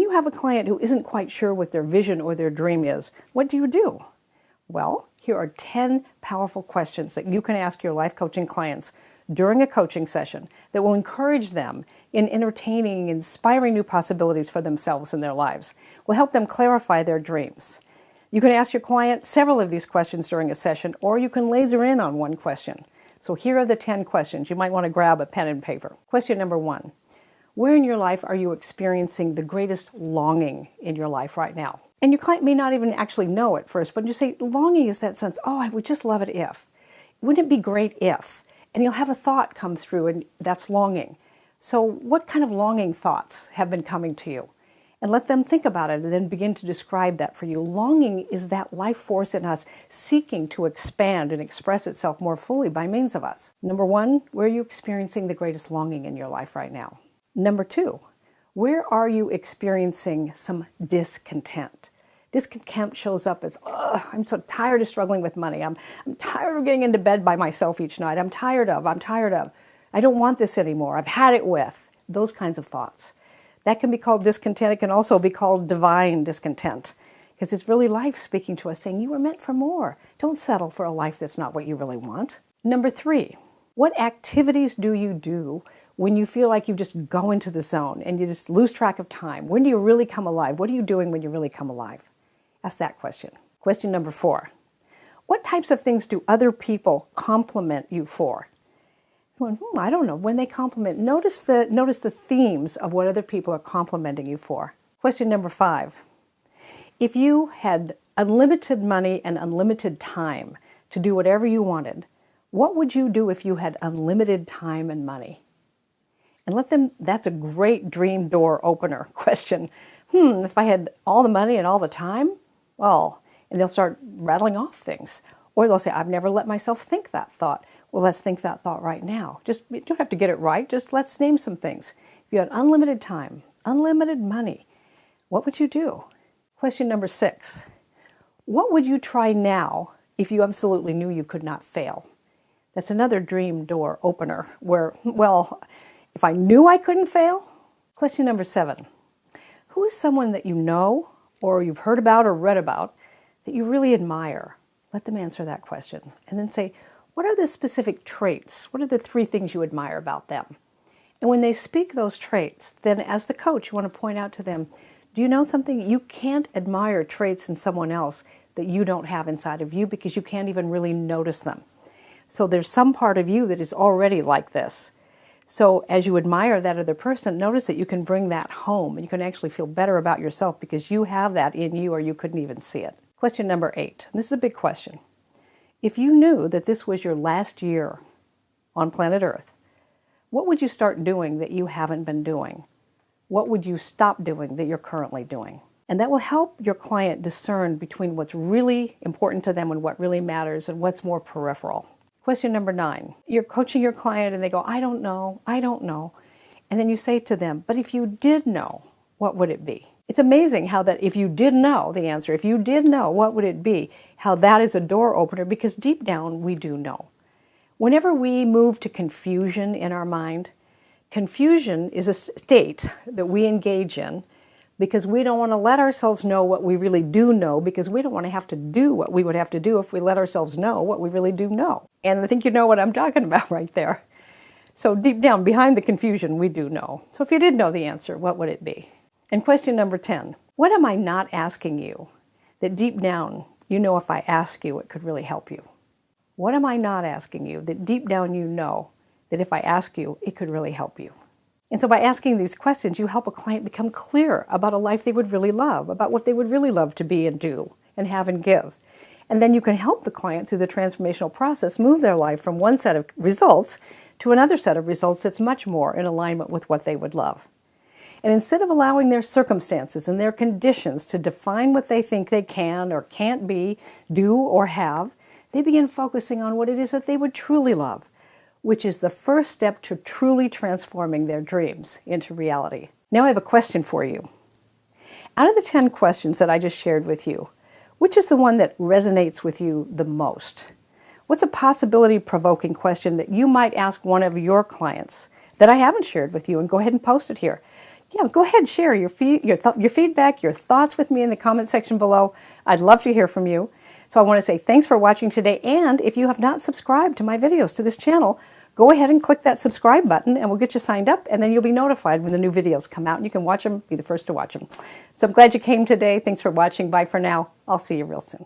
you have a client who isn't quite sure what their vision or their dream is, what do you do? Well, here are 10 powerful questions that you can ask your life coaching clients during a coaching session that will encourage them in entertaining, inspiring new possibilities for themselves and their lives, will help them clarify their dreams. You can ask your client several of these questions during a session, or you can laser in on one question. So here are the 10 questions. You might want to grab a pen and paper. Question number 1. Where in your life are you experiencing the greatest longing in your life right now? And your client may not even actually know at first, but you say longing is that sense, oh, I would just love it if. Wouldn't it be great if? And you'll have a thought come through, and that's longing. So what kind of longing thoughts have been coming to you? And let them think about it and then begin to describe that for you. Longing is that life force in us seeking to expand and express itself more fully by means of us. Number 1, where are you experiencing the greatest longing in your life right now? Number 2, where are you experiencing some discontent? Discontent shows up as, I'm so tired of struggling with money. I'm tired of getting into bed by myself each night. I'm tired of. I don't want this anymore. I've had it with. Those kinds of thoughts. That can be called discontent. It can also be called divine discontent, because it's really life speaking to us saying, you were meant for more. Don't settle for a life that's not what you really want. Number 3, what activities do you do when you feel like you just go into the zone and you just lose track of time? When do you really come alive? What are you doing when you really come alive? Ask that question. Question number 4. What types of things do other people compliment you for? I don't know. When they compliment, notice the themes of what other people are complimenting you for. Question number 5. If you had unlimited money and unlimited time to do whatever you wanted, what would you do if you had unlimited time and money? And that's a great dream door opener question. If I had all the money and all the time, well, and they'll start rattling off things. Or they'll say, I've never let myself think that thought. Well, let's think that thought right now. You don't have to get it right. Just let's name some things. If you had unlimited time, unlimited money, what would you do? Question number 6. What would you try now if you absolutely knew you could not fail? That's another dream door opener where, well, if I knew I couldn't fail? Question number 7. Who is someone that you know or you've heard about or read about that you really admire? Let them answer that question. And then say, what are the specific traits? What are the 3 things you admire about them? And when they speak those traits, then as the coach, you want to point out to them, do you know something? You can't admire traits in someone else that you don't have inside of you because you can't even really notice them. So there's some part of you that is already like this. So as you admire that other person, notice that you can bring that home and you can actually feel better about yourself because you have that in you or you couldn't even see it. Question number 8. This is a big question. If you knew that this was your last year on planet Earth, what would you start doing that you haven't been doing? What would you stop doing that you're currently doing? And that will help your client discern between what's really important to them and what really matters and what's more peripheral. Question number 9. You're coaching your client and they go, I don't know. And then you say to them, but if you did know, what would it be? It's amazing how that if you did know the answer, if you did know, what would it be? How that is a door opener, because deep down we do know. Whenever we move to confusion in our mind, confusion is a state that we engage in because we don't want to let ourselves know what we really do know, because we don't want to have to do what we would have to do if we let ourselves know what we really do know. And I think you know what I'm talking about right there. So deep down, behind the confusion, we do know. So if you did know the answer, what would it be? And question number 10, what am I not asking you that deep down you know if I ask you it could really help you? What am I not asking you that deep down you know that if I ask you it could really help you? And so by asking these questions, you help a client become clear about a life they would really love, about what they would really love to be and do and have and give. And then you can help the client through the transformational process move their life from one set of results to another set of results that's much more in alignment with what they would love. And instead of allowing their circumstances and their conditions to define what they think they can or can't be, do or have, they begin focusing on what it is that they would truly love, which is the first step to truly transforming their dreams into reality. Now I have a question for you. Out of the 10 questions that I just shared with you, which is the one that resonates with you the most? What's a possibility-provoking question that you might ask one of your clients that I haven't shared with you? And go ahead and post it here. Yeah, go ahead, share your feedback, your thoughts with me in the comment section below. I'd love to hear from you. So I want to say thanks for watching today, and if you have not subscribed to my videos, to this channel, go ahead and click that subscribe button and we'll get you signed up, and then you'll be notified when the new videos come out and you can watch them, be the first to watch them. So I'm glad you came today. Thanks for watching. Bye for now. I'll see you real soon.